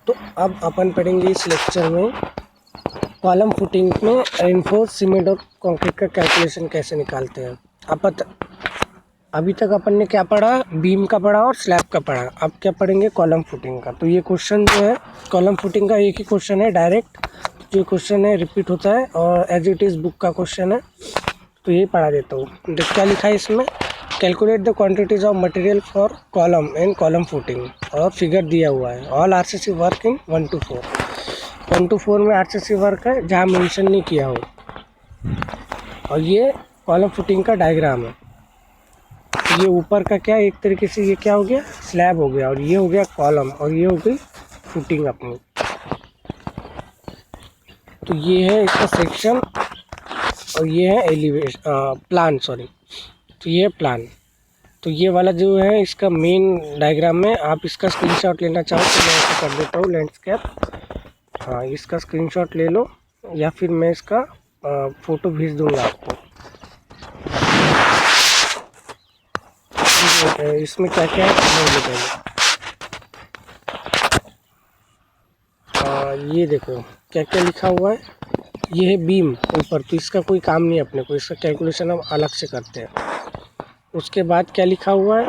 तो अब अपन पढ़ेंगे इस लेक्चर में कॉलम फुटिंग में रेनफोर्स सीमेंट और कंक्रीट का कैलकुलेशन कैसे निकालते हैं। अभी तक अपन ने क्या पढ़ा, बीम का पढ़ा और स्लैब का पढ़ा। अब क्या पढ़ेंगे, कॉलम फुटिंग का। तो ये क्वेश्चन जो है कॉलम फुटिंग का एक ही क्वेश्चन है, डायरेक्ट जो क्वेश्चन है रिपीट होता है और एज इट इज़ बुक का क्वेश्चन है, तो यही पढ़ा देता हूँ। देख क्या लिखा है इसमें, calculate the quantities of material for column and column footing, और फिगर दिया हुआ है। All RCC work in 1 to 4। 1 to 4 में आरसीसी वर्क है जहाँ मेंशन नहीं किया हो। और ये कॉलम फुटिंग का डायग्राम है। ये ऊपर का क्या, एक तरीके से ये क्या हो गया, स्लैब हो गया, और ये हो गया कॉलम, और ये हो गई फुटिंग अपनी। तो ये है इसका सेक्शन और ये है एलिवेशन प्लान, सॉरी। तो ये प्लान, तो ये वाला जो है इसका मेन डायग्राम में। आप इसका स्क्रीनशॉट लेना चाहो तो मैं ऐसे कर देता हूँ, लैंडस्केप। हाँ, इसका स्क्रीनशॉट ले लो या फिर मैं इसका फ़ोटो भेज दूँगा आपको। इसमें क्या क्या है समझ लो पहले। ये देखो क्या क्या लिखा हुआ है। ये है बीम ऊपर, तो इसका कोई काम नहीं है अपने को, इसका कैलकुलेशन हम अलग से करते हैं। उसके बाद क्या लिखा हुआ है,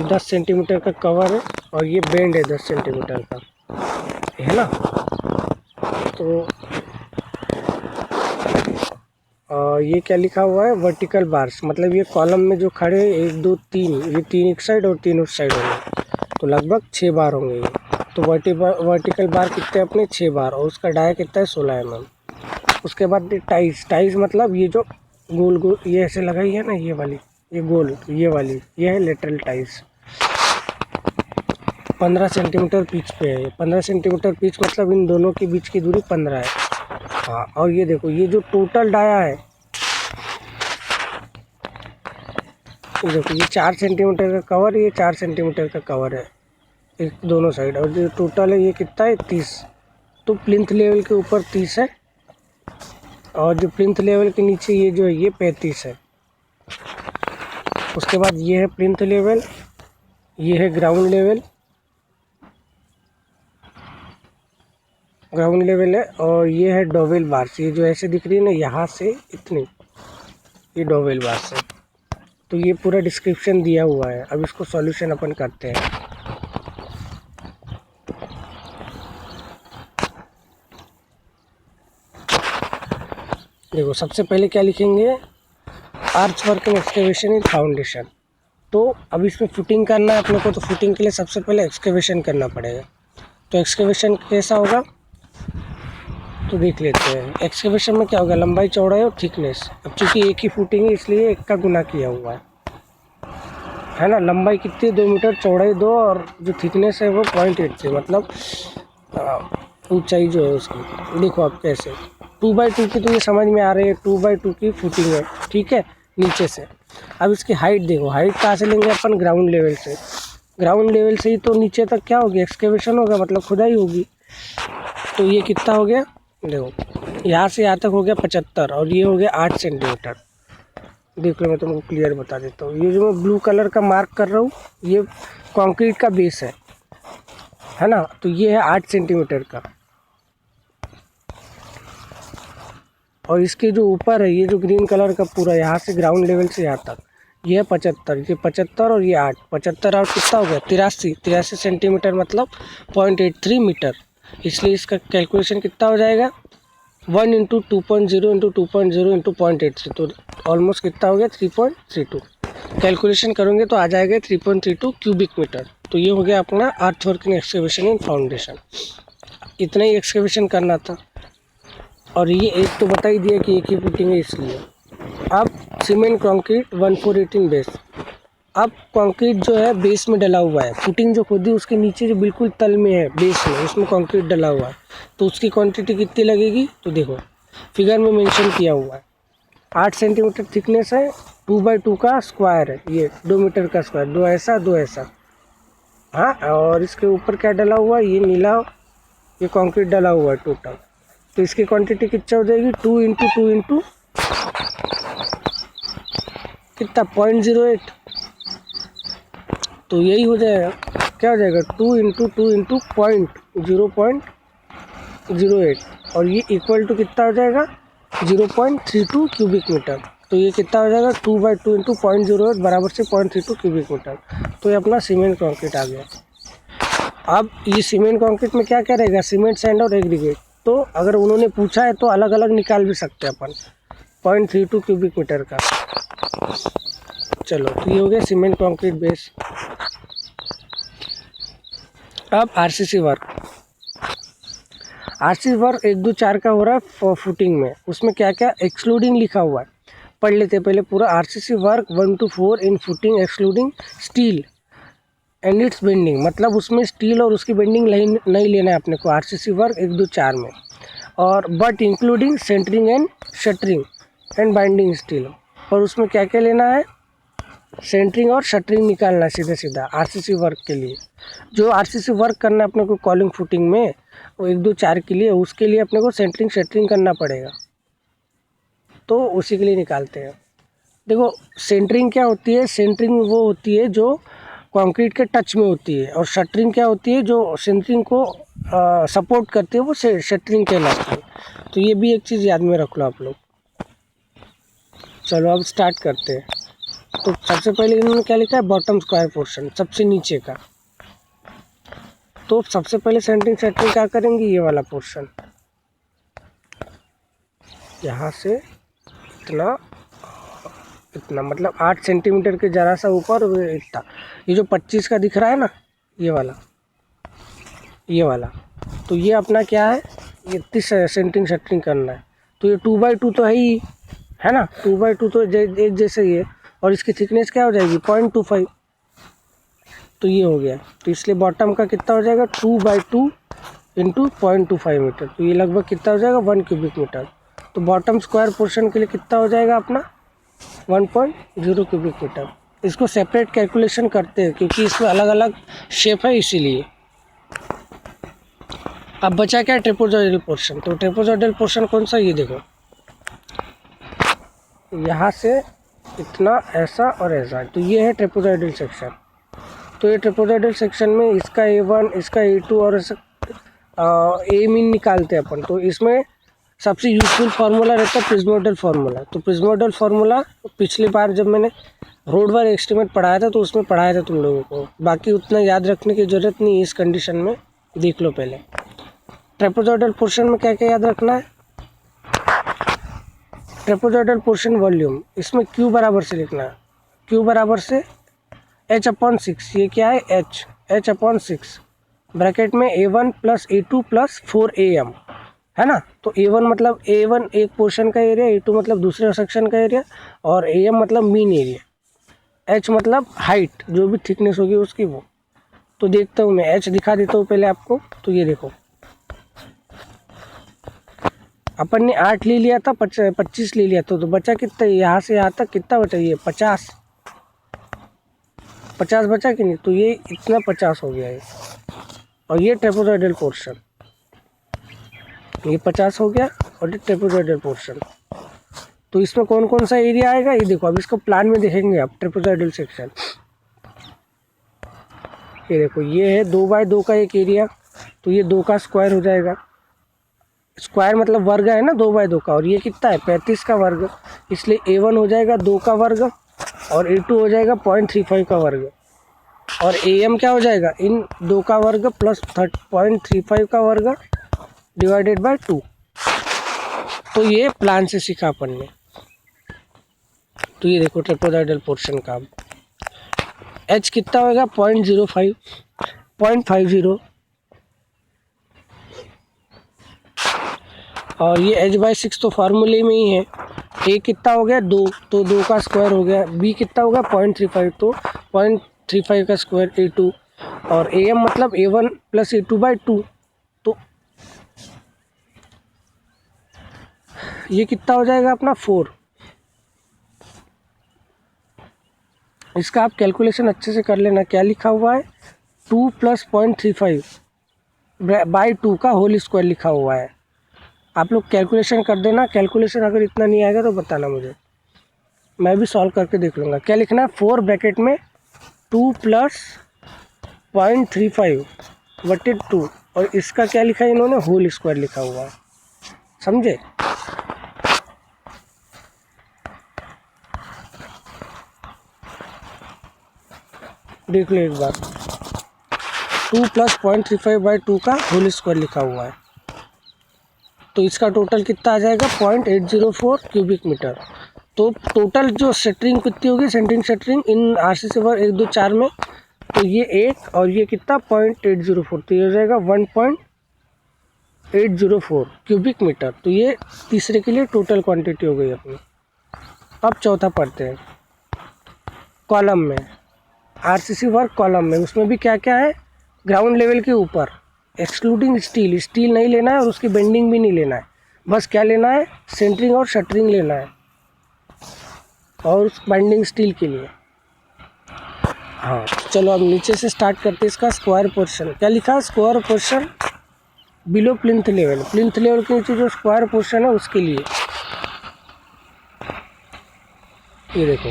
10 सेंटीमीटर का कवर है और ये बेंड है 10 सेंटीमीटर का, है ना। तो ये क्या लिखा हुआ है, वर्टिकल बार्स, मतलब ये कॉलम में जो खड़े 1 2 3, ये 3 एक साइड और 3 उस साइड होंगे, तो लगभग 6 बार होंगे ये। तो वर्टिकल बार कितने अपने 6 बार, और उसका डाया कितना है 16 mm। उसके बाद टाइज मतलब ये जो गोल गोल ये ऐसे लगाई है ना, ये वाली, ये गोल, ये वाली, ये है लेटरल टाइज। 15 सेंटीमीटर पिच पे है। 15 सेंटीमीटर पिच मतलब इन दोनों के बीच की दूरी 15 है। हाँ, और ये देखो ये जो टोटल डाया है, ये देखो ये 4 सेंटीमीटर का कवर, ये 4 सेंटीमीटर का कवर है एक दोनों साइड, और जो टोटल है ये कितना है 30। तो प्लिंथ लेवल के ऊपर 30 है, और जो प्लिंथ लेवल के नीचे ये जो है ये 35 है। उसके बाद ये है प्लिंथ लेवल, ये है ग्राउंड लेवल, है, और ये है डोवेल बार्स, ये जो ऐसे दिख रही है ना यहाँ से इतनी, ये डोवेल बार्स है। तो ये पूरा डिस्क्रिप्शन दिया हुआ है। अब इसको सॉल्यूशन अपन करते हैं। देखो सबसे पहले क्या लिखेंगे, arch work and excavation in foundation. तो अब इसमें फुटिंग करना है अपने को, तो फुटिंग के लिए सबसे पहले एक्सकेवेशन करना पड़ेगा। तो एक्सकेवेशन कैसा होगा तो देख लेते हैं। एक्सकेवेशन में क्या होगा, लंबाई चौड़ाई और थिकनेस। अब चूँकि एक ही फुटिंग है इसलिए एक का गुना किया हुआ है ना। लंबाई कितनी, 2 मीटर, चौड़ाई 2, और जो थिकनेस है वो 0.83, मतलब ऊंचाई जो है उसकी। देखो आप कैसे 2x2 की, तो ये समझ में आ रही है, 2x2 की फुटिंग है, ठीक है, नीचे से। अब इसकी हाइट देखो, हाइट कहाँ से लेंगे अपन, ग्राउंड लेवल से। ग्राउंड लेवल से ही तो नीचे तक क्या होगी, एक्सकेवेशन होगा, मतलब खुदाई होगी। तो ये कितना हो गया, देखो यहाँ से यहाँ तक हो गया 75, और ये हो गया 8 सेंटीमीटर। देख लो मैं तुमको क्लियर बता देता हूँ। ये जो मैं ब्लू कलर का मार्क कर रहा हूँ ये कंक्रीट का बेस है ना। तो ये है 8 सेंटीमीटर का, और इसके जो ऊपर है ये जो ग्रीन कलर का पूरा यहाँ से ग्राउंड लेवल से यहाँ तक ये है 75। ये 75 और ये 8, 75 और कितना हो गया 83 सेंटीमीटर, मतलब 0.83 मीटर। इसलिए इसका कैलकुलेशन कितना हो जाएगा, 1 × 2.0 × 2.0 × 0.83, तो ऑलमोस्ट कितना हो गया 3.32। कैलकुलेशन करोगे तो आ जाएगा 3.32 क्यूबिक मीटर। तो ये हो गया अपना अर्थ वर्किंग एक्सकेवेशन इन फाउंडेशन। इतना ही एक्सकेवेशन करना था, और ये एक तो बता ही दिया कि एक ही फुटिंग है इसलिए। अब सीमेंट कंक्रीट 1418 बेस। अब कंक्रीट जो है बेस में डला हुआ है, फुटिंग जो खोदी उसके नीचे जो बिल्कुल तल में है बेस में, उसमें कंक्रीट डला हुआ है। तो उसकी क्वांटिटी कितनी लगेगी, तो देखो फिगर में मेंशन किया हुआ है। 8 सेंटीमीटर थिकनेस है, 2x2 का स्क्वायर है, ये 2 मीटर का स्क्वायर, 2 ऐसा 2 ऐसा। हाँ, और इसके ऊपर क्या डला हुआ है, ये नीला, ये कंक्रीट डला हुआ है टोटल। तो इसकी क्वांटिटी कितना हो जाएगी, 2 × 2 × कितना 0.08, तो यही हो जाएगा। क्या हो जाएगा 2 इंटू 0.08 और ये इक्वल टू कितना हो जाएगा 0.32 क्यूबिक मीटर। तो ये कितना हो जाएगा 2/2 इंटू 0.08 बराबर से 0.32 क्यूबिक मीटर। तो ये अपना सीमेंट कंक्रीट आ गया। अब ये सीमेंट कंक्रीट में क्या क्या रहेगा, सीमेंट सैंड और एग्रीगेट। तो अगर उन्होंने पूछा है तो अलग अलग निकाल भी सकते हैं अपन 0.32 क्यूबिक मीटर का। चलो तो ये हो गया सीमेंट कंक्रीट बेस। अब आरसीसी वर्क, आरसीसी वर्क 1 2 4 का हो रहा है फुटिंग में। उसमें क्या क्या एक्सक्लूडिंग लिखा हुआ है, पढ़ लेते पहले पूरा। RCC work 1 to 4 in footing excluding steel and it's bending, मतलब उसमें स्टील और उसकी बेंडिंग नहीं लेना है अपने को आरसीसी वर्क 1 2 4 में। और but including centering and shuttering and binding steel, और उसमें क्या क्या लेना है, सेंटरिंग और शटरिंग निकालना है सीधे सीधा आरसीसी वर्क के लिए। जो आरसीसी वर्क करना है अपने को कॉलिंग फुटिंग में वो 1 2 4 के लिए, उसके लिए अपने को सेंटरिंग शटरिंग करना पड़ेगा। तो उसी के लिए निकालते हैं। देखो सेंटरिंग क्या होती है, सेंटरिंग वो होती है जो कंक्रीट के टच में होती है, और शटरिंग क्या होती है जो सेंटरिंग को सपोर्ट करती है, वो शटरिंग कहलाती है। तो ये भी एक चीज़ याद में रख लो आप लोग। चलो अब स्टार्ट करते हैं। तो सबसे पहले इन्होंने क्या लिखा है, बॉटम स्क्वायर पोर्शन सबसे नीचे का। तो सबसे पहले सेंटरिंग शटरिंग क्या करेंगे, ये वाला पोर्शन यहाँ से इतना इतना, मतलब 8 सेंटीमीटर के ज़रा सा ऊपर इतना। ये जो 25 का दिख रहा है ना, ये वाला तो ये अपना क्या है, ये 30 सेंटरिंग शटरिंग करना है। तो ये 2/2 तो है ही, है ना, 2/2 तो एक जैसे ही है। और इसकी थिकनेस क्या हो जाएगी 0.25, तो ये हो गया। तो इसलिए बॉटम का कितना हो जाएगा 2/2 इंटू 0.25 मीटर। तो ये लगभग कितना हो जाएगा 1 क्यूबिक मीटर। तो बॉटम स्क्वायर पोर्शन के लिए कितना हो जाएगा अपना 1.0 क्यूबिक मीटर। इसको सेपरेट कैलकुलेशन करते हैं क्योंकि इसमें अलग अलग शेप है इसीलिए। अब बचा क्या, ट्रेपेजॉइडल पोर्शन। तो ट्रेपेजॉइडल पोर्शन कौन सा, ये देखो यहाँ से इतना ऐसा और ऐसा, तो ये है ट्रेपेजॉइडल सेक्शन। तो ये ट्रेपेजॉइडल सेक्शन में इसका A1 इसका A2 और ए मीन निकालते हैं अपन। तो इसमें सबसे यूजफुल फार्मूला रहता है प्रिज्मोइडल फार्मूला। तो प्रिज्मोइडल फार्मूला पिछली बार जब मैंने रोड वर्क एस्टीमेट पढ़ाया था तो उसमें पढ़ाया था तुम लोगों को, बाकी उतना याद रखने की ज़रूरत नहीं है इस कंडीशन में, देख लो पहले। ट्रेपेजॉइडल पोर्शन में क्या क्या याद रखना है, ट्रेपेजॉइडल पोर्शन वॉल्यूम, इसमें Q बराबर से लिखना है, Q बराबर से H/6। ये क्या है H/6 ब्रैकेट में A1 + A2 + 4AM, है ना। तो A1 मतलब A1 एक पोर्शन का एरिया, A2 मतलब दूसरे सेक्शन का एरिया, और AM मतलब मीन एरिया, H मतलब हाइट जो भी थिकनेस होगी उसकी वो। तो देखता हूँ मैं H दिखा देता हूँ पहले आपको। तो ये देखो अपन ने 8 ले लिया था, 25 ले लिया था, तो बचा कितना, यहाँ से यहाँ तक कितना बचा, ये 50 बचा कि नहीं। तो ये इतना 50 हो गया है। और ये ट्रेपेजॉइडल पोर्शन, ये 50 हो गया, और ये ट्रेपेजॉइडल पोर्शन। तो इसमें कौन कौन सा एरिया आएगा ये देखो, अब इसको प्लान में देखेंगे आप। ट्रेपेजॉइडल सेक्शन ये देखो, ये है 2/2 का एक एरिया, तो ये 2 का स्क्वायर हो जाएगा। स्क्वायर मतलब वर्ग है ना 2/2 का, और ये कितना है 35 का वर्ग, इसलिए A1 हो जाएगा 2 का वर्ग, और A2 हो जाएगा 0.35 का वर्ग, और AM क्या हो जाएगा इन 2 का वर्ग प्लस 0.35 का वर्ग डिवाइडेड बाय 2। तो ये प्लान से सीखा अपन ने। तो ये देखो ट्रेपेजॉइडल पोर्शन का H कितना होगा 0.50, और ये H/6 तो फार्मूले में ही है। A कितना हो गया 2, तो 2 का स्क्वायर हो गया। B कितना होगा 0.35, तो 0.35 का स्क्वायर A2, और AM मतलब A1 + A2/2। तो ये कितना हो जाएगा अपना 4। इसका आप कैलकुलेशन अच्छे से कर लेना, क्या लिखा हुआ है 2 + 0.35/2 का होल स्क्वायर लिखा हुआ है। आप लोग कैलकुलेशन कर देना, कैलकुलेशन अगर इतना नहीं आएगा तो बताना मुझे, मैं भी सॉल्व करके देख लूँगा। क्या लिखना है 4 ब्रैकेट में 2 + 0.35/2 और इसका क्या लिखा है इन्होंने, होल स्क्वायर लिखा हुआ है, समझे। देख लो एक बार, 2 + 0.35/2 का होल स्क्वायर लिखा हुआ है, तो इसका टोटल कितना आ जाएगा 0.804 क्यूबिक मीटर। तो टोटल जो शटरिंग कितनी होगी, सेंटरिंग शटरिंग इन आरसीसी वर्ग 1 2 4 में, तो ये एक और ये कितना 0.804, तो ये हो जाएगा 1.804 क्यूबिक मीटर। तो ये तीसरे के लिए टोटल क्वांटिटी हो गई अपनी। अब चौथा पढ़ते हैं, कॉलम में, आरसीसी वर्क कॉलम में, उसमें भी क्या क्या है, ग्राउंड लेवल के ऊपर एक्सक्लूडिंग स्टील, स्टील नहीं लेना है और उसकी बेंडिंग भी नहीं लेना है, बस क्या लेना है, सेंटरिंग और शटरिंग लेना है, और उस बाइंडिंग स्टील के लिए। हाँ चलो अब नीचे से स्टार्ट करते हैं। इसका स्क्वायर पोर्शन क्या लिखा है, square portion below plinth level, plinth level के नीचे जो स्क्वायर पोर्शन है उसके लिए, ये देखो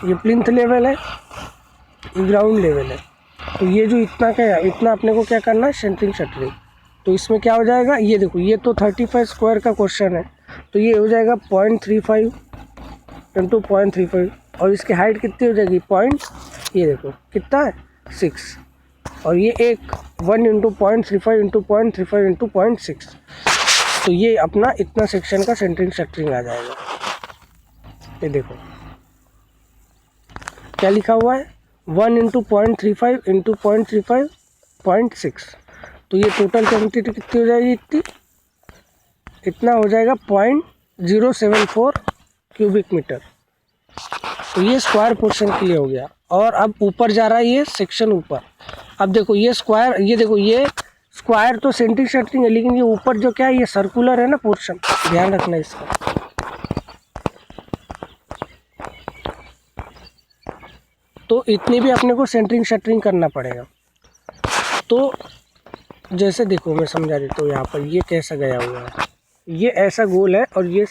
ये प्लिंथ लेवल है, ये ग्राउंड लेवल है, तो ये जो इतना का है, इतना अपने को क्या करना है, सेंटरिंग शटरिंग। तो इसमें क्या हो जाएगा, ये देखो ये तो 35 स्क्वायर का क्वेश्चन है, तो ये हो जाएगा 0.35 × 0.35, और इसकी हाइट कितनी हो जाएगी ये देखो कितना है 6, और ये एक 1 × 0.35 × 0.35 × 0.6, तो ये अपना इतना सेक्शन का सेंटरिंग शटरिंग आ जाएगा। ये देखो क्या लिखा हुआ है, 1 × 0.35 × 0.35 0.6, तो ये टोटल क्वांटिटी कितनी हो जाएगी, इतना हो जाएगा 0.074 क्यूबिक मीटर। तो ये स्क्वायर पोर्शन के लिए हो गया। और अब ऊपर जा रहा है ये सेक्शन ऊपर। अब देखो ये स्क्वायर, ये देखो ये स्क्वायर तो सेंटरिंग शटरिंग है, लेकिन ये ऊपर जो क्या है ये सर्कुलर है ना पोर्शन, ध्यान रखना इसका। तो इतनी भी अपने को सेंटरिंग शटरिंग करना पड़ेगा। तो जैसे देखो मैं समझा देता हूँ, यहाँ पर ये कैसा गया हुआ है, ये ऐसा गोल है और ये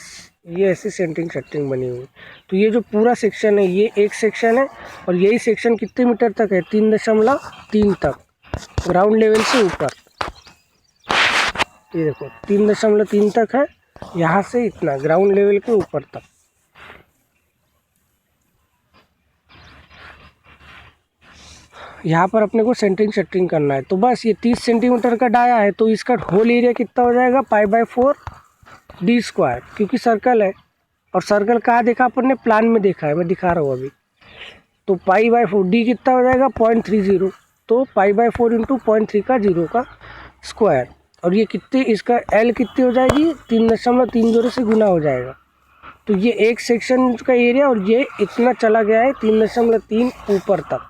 ऐसी सेंटरिंग शटरिंग बनी हुई। तो ये जो पूरा सेक्शन है ये एक सेक्शन है, और यही सेक्शन कितने मीटर तक है, 3.3 तक ग्राउंड लेवल से ऊपर। ये देखो 3.3 तक है, यहाँ से इतना ग्राउंड लेवल के ऊपर तक। यहाँ पर अपने को सेंटरिंग शटरिंग करना है। तो बस ये 30 सेंटीमीटर का डाया है, तो इसका होल एरिया कितना हो जाएगा, π/4 d², क्योंकि सर्कल है। और सर्कल कहाँ देखा अपन ने, प्लान में देखा है, मैं दिखा रहा हूँ अभी। तो π/4 d कितना हो जाएगा 0.30, तो π/4 × 0.3 का 0 का स्क्वायर। और ये कितनी, इसका L कितनी हो जाएगी, 3.30 से गुना हो जाएगा। तो ये एक सेक्शन का एरिया, और ये इतना चला गया है 3.3 ऊपर तक,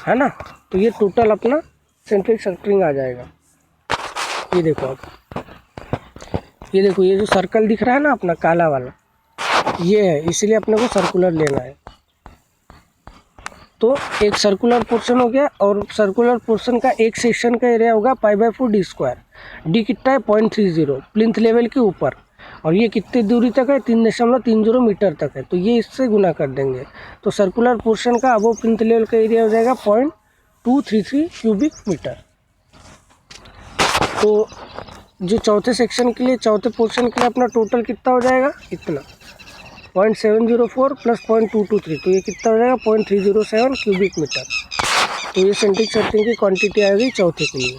है ना। तो ये टोटल अपना सेंटरिंग शटरिंग आ जाएगा। ये देखो अब, ये देखो ये जो सर्कल दिख रहा है ना अपना काला वाला, ये है, इसलिए अपने को सर्कुलर लेना है। तो एक सर्कुलर पोर्शन हो गया, और सर्कुलर पोर्शन का एक सेक्शन का एरिया होगा π/4 d²। डी कितना है 0.30 प्लिंथ लेवल के ऊपर, और ये कितनी दूरी तक है 3.30 मीटर तक है, तो ये इससे गुना कर देंगे। तो सर्कुलर पोर्शन का अबव प्लिंथ लेवल का एरिया हो जाएगा 0.233 क्यूबिक मीटर। तो जो चौथे सेक्शन के लिए, चौथे पोर्शन के लिए अपना टोटल कितना हो जाएगा, इतना 0.704 + 0.223, तो ये कितना हो जाएगा 0.307 क्यूबिक मीटर। तो ये सेंटरिंग शटरिंग की क्वांटिटी आ गई चौथे के लिए।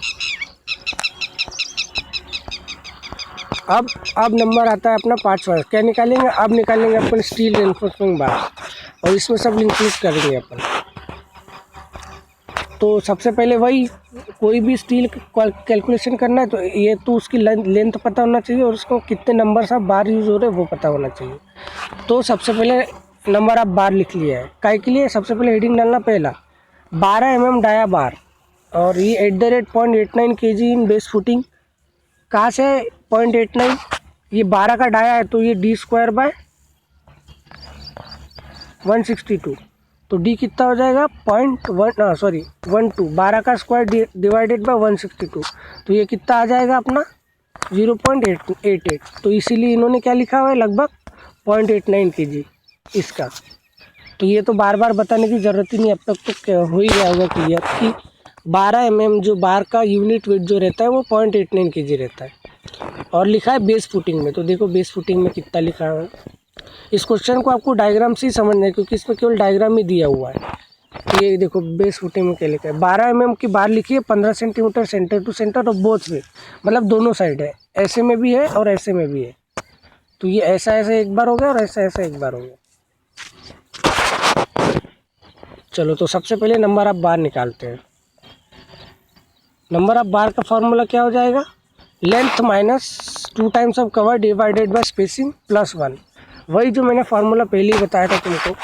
अब नंबर आता है अपना 5वां, क्या निकालेंगे, अब निकालेंगे अपन स्टील रेनफोर्समेंट बार, और इसमें सब इंक्लूड करेंगे अपन। तो सबसे पहले वही, कोई भी स्टील कैलकुलेशन करना है तो ये तो उसकी लेंथ पता होना चाहिए, और उसको कितने नंबर ऑफ बार यूज़ हो रहे हैं वो पता होना चाहिए। तो सबसे पहले नंबर ऑफ बार लिख लिया है, काय के लिए, सबसे पहले हेडिंग डालना पहला 12 mm डाया बार, और ये @0.89 kg इन बेस फुटिंग। कहाँ से 0.89, ये 12 का डाया है, तो ये d² / 162, तो d कितना हो जाएगा 12 12 का स्क्वायर डिवाइडेड बाय 162, तो ये कितना आ जाएगा अपना 0.88। तो इसीलिए इन्होंने क्या लिखा हुआ है, लगभग 0.89 kg इसका। तो ये तो बार बार बताने की ज़रूरत ही नहीं, अब तक तो हो ही गया होगा क्लियर कि 12 mm जो बार का यूनिट वेट जो रहता है वो 0.89 kg रहता है। और लिखा है बेस फुटिंग में, तो देखो बेस फुटिंग में कितना लिखा है। इस क्वेश्चन को आपको डायग्राम से ही समझना है क्योंकि इसमें केवल डायग्राम ही दिया हुआ है। तो ये देखो बेस फुटिंग में क्या लिखा है, 12 mm की बार लिखी है, 15 सेंटीमीटर सेंटर टू सेंटर और बोथ में, मतलब दोनों साइड है, ऐसे में भी है और ऐसे में भी है। तो ये ऐसा ऐसा एक बार हो गया और ऐसा ऐसा एक बार हो गया। चलो तो सबसे पहले नंबर ऑफ बार निकालते हैं। नंबर ऑफ बार का फॉर्मूला क्या हो जाएगा, length minus 2 times of cover divided by spacing plus 1। वही जो मैंने फार्मूला पहले ही बताया था तुमको।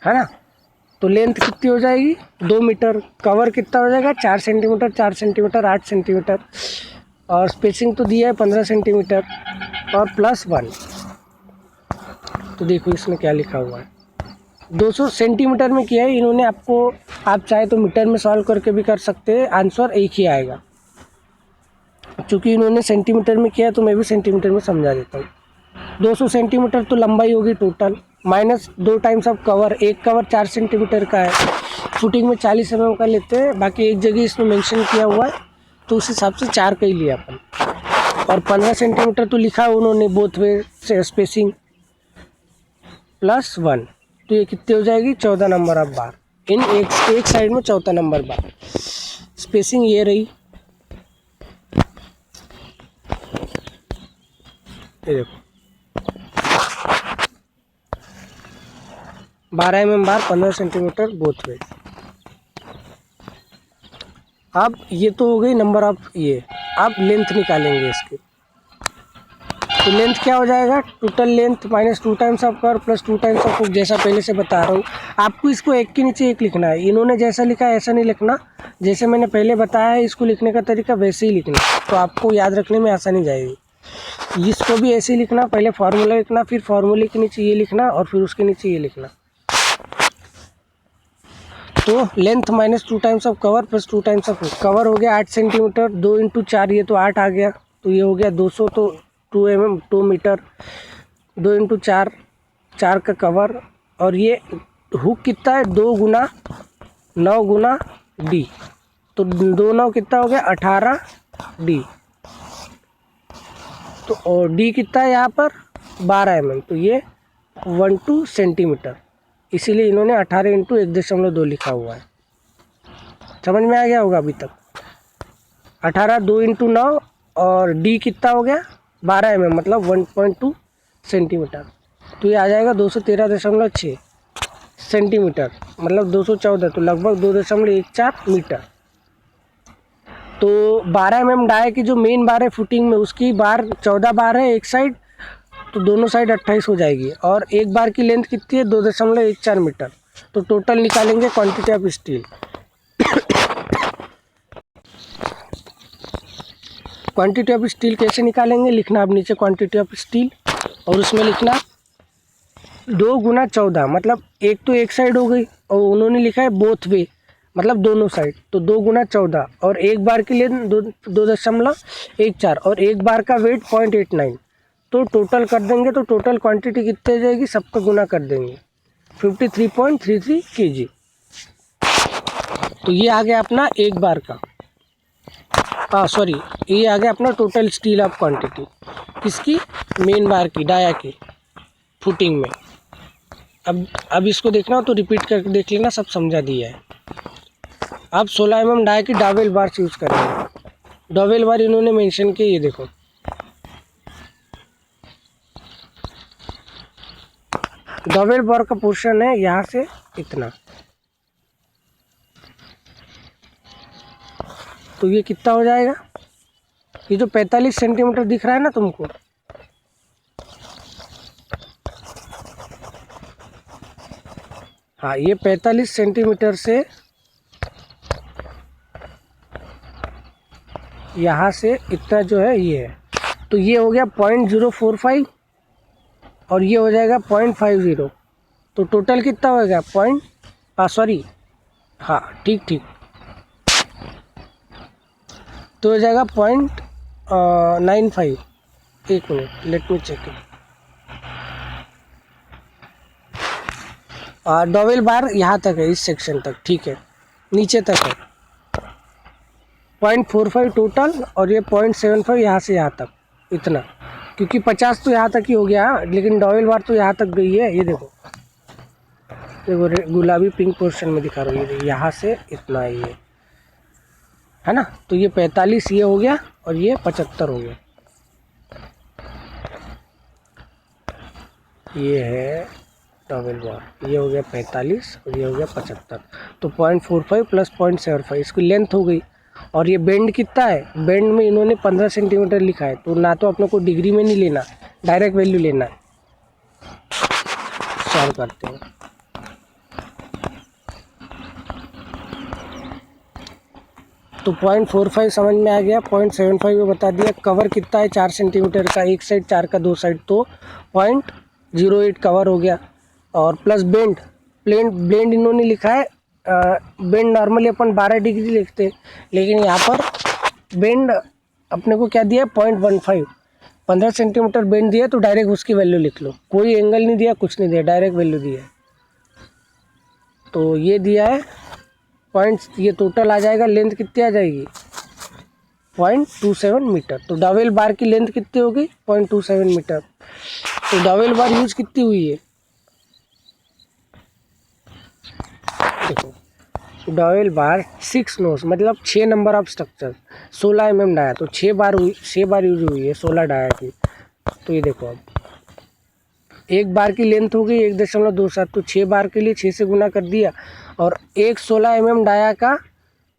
है ना, तो लेंथ कितनी हो जाएगी 2 मीटर, कवर कितना हो जाएगा 4 सेंटीमीटर 4 सेंटीमीटर 8 सेंटीमीटर, और स्पेसिंग तो दिया है 15 सेंटीमीटर और प्लस 1। तो देखो इसमें क्या लिखा हुआ है, 200 सेंटीमीटर में किया है इन्होंने आपको, आप चाहे तो मीटर में सॉल्व करके भी कर सकते हैं, आंसर एक ही आएगा। चूँकि इन्होंने सेंटीमीटर में किया है तो मैं भी सेंटीमीटर में समझा देता हूँ। 200 सेंटीमीटर तो लंबाई होगी total, minus 2 times of cover, एक कवर 4 सेंटीमीटर का है, फुटिंग में 40 mm का लेते हैं, बाकी एक जगह इसमें मेंशन किया हुआ है तो उस हिसाब से 4 का ही लिया अपन। और 15 सेंटीमीटर तो लिखा है उन्होंने बोथ वे स्पेसिंग प्लस 1, तो ये कितनी हो जाएगी 14 नंबर ऑफ बार। इन एक साइड में 14 नंबर बार, स्पेसिंग ये रही, ये देखो 12 mm बार 15 सेंटीमीटर बोथ वे। अब ये तो हो गई नंबर ऑफ ये, अब लेंथ निकालेंगे इसकी। तो लेंथ क्या हो जाएगा, total length minus 2 times of cover plus 2 times of, जैसा पहले से बता रहा हूँ आपको, इसको एक के नीचे एक लिखना है। इन्होंने जैसा लिखा है ऐसा नहीं लिखना, जैसे मैंने पहले बताया है इसको लिखने का तरीका वैसे ही लिखना, तो आपको याद रखने में आसानी जाएगी। इसको भी ऐसे ही लिखना, पहले फार्मूला लिखना, फिर फार्मूले के नीचे ये लिखना और फिर उसके नीचे ये लिखना। तो length minus 2 times of cover plus 2 times of, cover हो गया 8 सेंटीमीटर, 2 × 4 ये तो 8 आ गया, तो ये हो गया 200, तो 2 मीटर, 2 × 4 4 का कवर, और ये हुक कितना है 2 × 9 × d, तो 2 9 कितना हो गया 18 d, तो और d कितना है यहाँ पर 12 mm, तो ये 12 सेंटीमीटर, इसीलिए इन्होंने 18 × 1.2 लिखा हुआ है। समझ में आ गया होगा अभी तक। 18 2 × 9 और d कितना हो गया 12 mm, मतलब 1.2 सेंटीमीटर, तो ये आ जाएगा 213.6 सेंटीमीटर, मतलब 214, तो लगभग 2.14 मीटर। तो 12 mm डाई की जो मेन बार है फुटिंग में, उसकी बार 14 बार है एक साइड, तो दोनों साइड 28 हो जाएगी, और एक बार की लेंथ कितनी है 2.14 मीटर। तो टोटल निकालेंगे quantity of steel. Quantity of steel कैसे निकालेंगे, लिखना अब नीचे क्वांटिटी ऑफ स्टील, और उसमें लिखना 2 × 14, मतलब एक तो एक साइड हो गई, और उन्होंने लिखा है बोथ वे, मतलब दोनों साइड, तो 2 × 14, और एक बार की लेंथ 2.14 और एक बार का वेट 0.89, तो टोटल कर देंगे, तो टोटल क्वांटिटी कितनी हो जाएगी, सबका गुना कर देंगे 53.33 kg। तो ये आ गया अपना एक बार का, सॉरी ये आ गया अपना टोटल स्टील ऑफ क्वांटिटी, किसकी मेन बार की, डाया की फुटिंग में। अब इसको देखना हो तो रिपीट करके देख लेना, सब समझा दिया है। अब 16 mm डाया की डबल बार यूज़ करेंगे। डबल बार इन्होंने मेंशन किया, ये देखो डबल बार का पोर्शन है यहाँ से इतना, तो ये कितना हो जाएगा, ये जो 45 सेंटीमीटर दिख रहा है ना तुमको, हाँ ये 45 सेंटीमीटर से यहाँ से इतना जो है ये है, तो ये हो गया 0.045 और ये हो जाएगा 0.50, तो टोटल कितना होगा सॉरी हाँ ठीक, तो हो जाएगा 0.95। एक minute, let me check it. Dowel bar यहाँ तक है, इस सेक्शन तक, ठीक है, नीचे तक है 0.45 टोटल, और ये 0.75 यहाँ से यहाँ तक, इतना, क्योंकि 50 तो यहाँ तक ही हो गया, लेकिन डॉवेल बार तो यहाँ तक गई है। ये देखो गुलाबी पिंक पोर्शन में दिखा रहा हूँ, ये यहाँ से इतना है ना। तो ये 45 ये हो गया, और ये 75 हो गया। ये है डबल बार, ये हो गया 45 और ये हो गया 75। तो 0.45 प्लस 0.75 इसकी लेंथ हो गई। और ये बेंड कितना है, बेंड में इन्होंने 15 सेंटीमीटर लिखा है, तो ना तो अपने को डिग्री में नहीं लेना, डायरेक्ट वैल्यू लेना है। सॉल्व करते हैं। तो 0.45 समझ में आ गया, 0.75 में बता दिया। कवर कितना है 4 सेंटीमीटर का, एक साइड 4 का, दो साइड, तो 0.08 कवर हो गया। और प्लस ब्लेंड इन्होंने लिखा है, बेंड नॉर्मली अपन 12 डिग्री लिखते हैं, लेकिन यहाँ पर बेंड अपने को क्या दिया है 0.15, 15 सेंटीमीटर बेंड दिया, तो डायरेक्ट उसकी वैल्यू लिख लो, कोई एंगल नहीं दिया, कुछ नहीं दिया, डायरेक्ट वैल्यू दिया है। तो ये दिया है पॉइंट्स, ये टोटल आ जाएगा। लेंथ कितनी आ जाएगी 0.27 मीटर। तो डबल बार की लेंथ कितनी होगी 0.27 मीटर। तो डबल बार यूज कितनी हुई है, देखो डबल बार 6 नोस मतलब 6 number of structure, 16 mm dia, तो 6 बार यूज हुई है 16 डाया की। तो ये देखो, अब एक बार की लेंथ हो गई 1.27, तो 6 बार के लिए 6 से गुना कर दिया। और एक 16 mm डाया का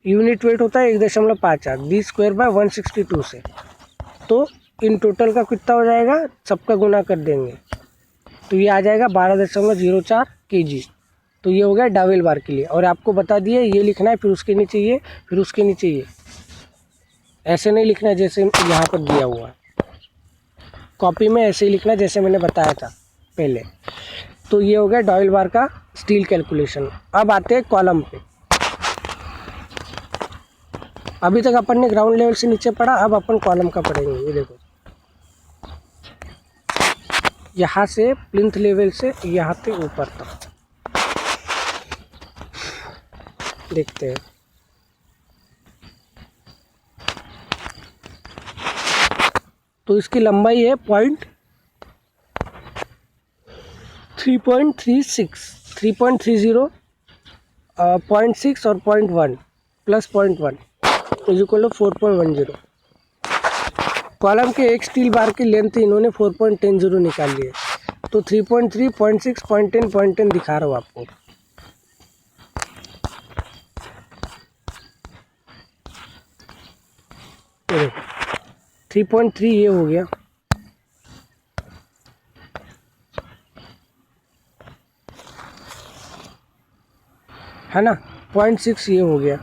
यूनिट वेट होता है 1.58, डी स्क्वायर बाय 162 से। तो इन टोटल का कितना हो जाएगा, सबका गुना कर देंगे, तो ये आ जाएगा 12.04 kg। तो ये हो गया डबल बार के लिए। और आपको बता दिए ये लिखना है, फिर उसके नीचे ये, फिर उसके नीचे ये, ऐसे नहीं लिखना है जैसे यहाँ पर दिया हुआ है, कॉपी में ऐसे ही लिखना जैसे मैंने बताया था पहले। तो ये हो गया डबल बार का स्टील कैलकुलेशन। अब आते हैं कॉलम पे। अभी तक अपन ने ग्राउंड लेवल से नीचे पढ़ा, अब अपन कॉलम का पढ़ेंगे। ये देखो, यहाँ से प्लिंथ लेवल से यहाँ से ऊपर तक देखते हैं। तो इसकी लंबाई है 3.30, 0.6 और 0.1 plus 0.1 is equal to 4.10। Column के एक स्टील बार की लेंथ इन्होंने 4.10 निकाली है। तो 3.3, 0.6, 0.10, 0.10 दिखा रहा हूँ आपको। ये 3.3 ये हो गया, है ना, 0.6 ये हो गया।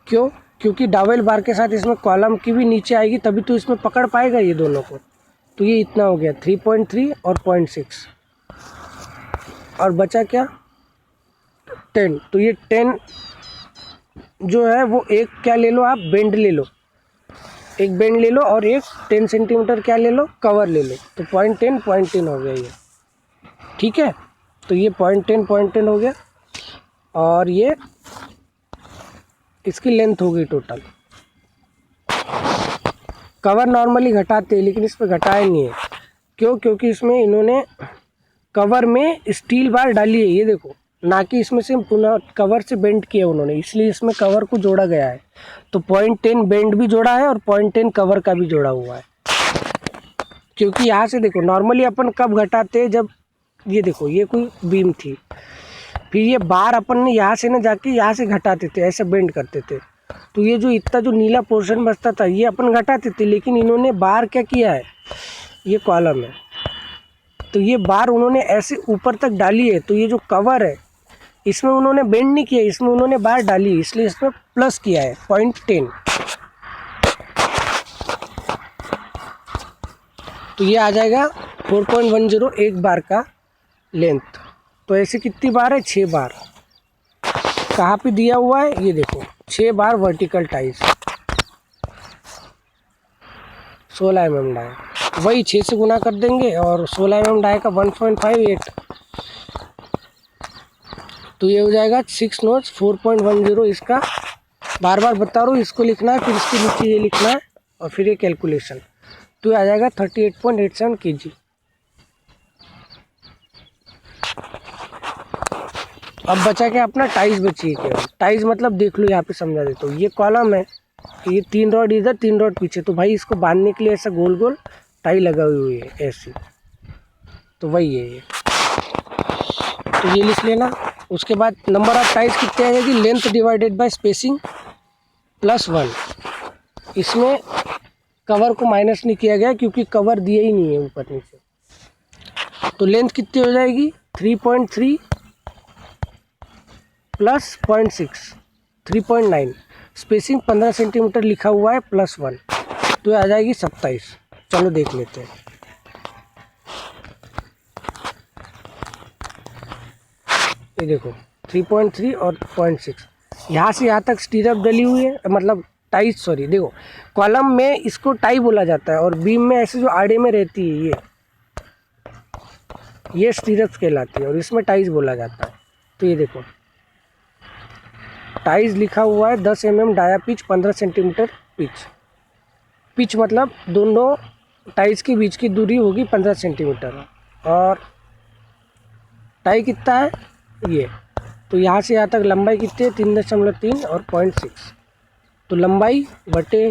क्यों, क्योंकि डबल बार के साथ इसमें कॉलम की भी नीचे आएगी, तभी तो इसमें पकड़ पाएगा ये दोनों को। तो ये इतना हो गया 3.3 और 0.6, और बचा क्या 10। तो ये 10 जो है वो एक क्या ले लो आप, बेंड ले लो, एक बेंड ले लो, और एक 10 सेंटीमीटर क्या ले लो, कवर ले लो। तो 0.10 हो गया ये, ठीक है। तो ये 0.10 हो गया, और ये इसकी लेंथ होगी टोटल। कवर नॉर्मली घटाते हैं, लेकिन इस पर घटाया नहीं है। क्यों, क्योंकि इसमें इन्होंने कवर में स्टील बार डाली है, ये देखो, ना कि इसमें से पुनः कवर से बेंड किया उन्होंने, इसलिए इसमें कवर को जोड़ा गया है। तो 0.10 बेंड भी जोड़ा है और 0.10 कवर का भी जोड़ा हुआ है। क्योंकि यहाँ से देखो, नॉर्मली अपन कब घटाते हैं, जब ये देखो ये कोई बीम थी, फिर ये बार अपन ने यहाँ से ना जाके यहाँ से घटाते थे, ऐसे बेंड करते थे। तो ये जो इतना जो नीला पोर्शन बचता था ये अपन घटाते थे, लेकिन इन्होंने बार क्या किया है, ये कॉलम है, तो ये बार उन्होंने ऐसे ऊपर तक डाली है। तो ये जो कवर है इसमें उन्होंने बेंड नहीं किया, इसमें उन्होंने बार डाली है, इसलिए इसमें प्लस किया है 0.10। तो ये आ जाएगा 4.10 एक बार का लेंथ। तो ऐसे कितनी बार है, 6 बार। कहाँ पे दिया हुआ है, ये देखो 6 बार वर्टिकल टाइज। 16 mm डाया, वही 6 से गुना कर देंगे और 16 mm डाया का 1.58, तो ये हो जाएगा 6 नॉट्स 4.10। इसका बार बार बता रहा हूँ, इसको लिखना है, फिर इसके नीचे ये लिखना है और फिर ये कैलकुलेशन, तो ये आ जाएगा 38.87 kg। अब बचा क्या अपना टाइज बची है केवल। टाइज मतलब देख लो यहाँ पे समझा देता हूँ, ये कॉलम है, ये 3 रॉड इधर 3 रॉड पीछे, तो भाई इसको बांधने के लिए ऐसा गोल गोल टाई लगा हुई है ऐसी, तो वही है ये, तो ये लिख लेना। उसके बाद नंबर ऑफ टाइज कितने आ जाएगी, लेंथ डिवाइडेड बाय स्पेसिंग +1। इसमें कवर को माइनस नहीं किया गया क्योंकि कवर दिया ही नहीं है ऊपर नीचे, तो लेंथ कितनी हो जाएगी 3.3 + 0.6 3.9, स्पेसिंग 15 सेंटीमीटर लिखा हुआ है +1, तो ये आ जाएगी 27। चलो देख लेते हैं। ये देखो 3.3 और 0.6, यहाँ से यहाँ तक स्टीरअप डली हुई है, मतलब टाइज, सॉरी देखो कॉलम में इसको टाई बोला जाता है और बीम में ऐसे जो आड़े में रहती है ये स्टीरअप्स कहलाती है और इसमें टाइज बोला जाता है। तो ये देखो टाइज लिखा हुआ है 10 mm dia pitch 15 centimetre pitch मतलब दोनों टाइज के बीच की दूरी होगी 15 सेंटीमीटर, और टाई कितना है ये, तो यहाँ से यहाँ तक लंबाई कितनी है 3.3 और 0.6, तो लंबाई बटे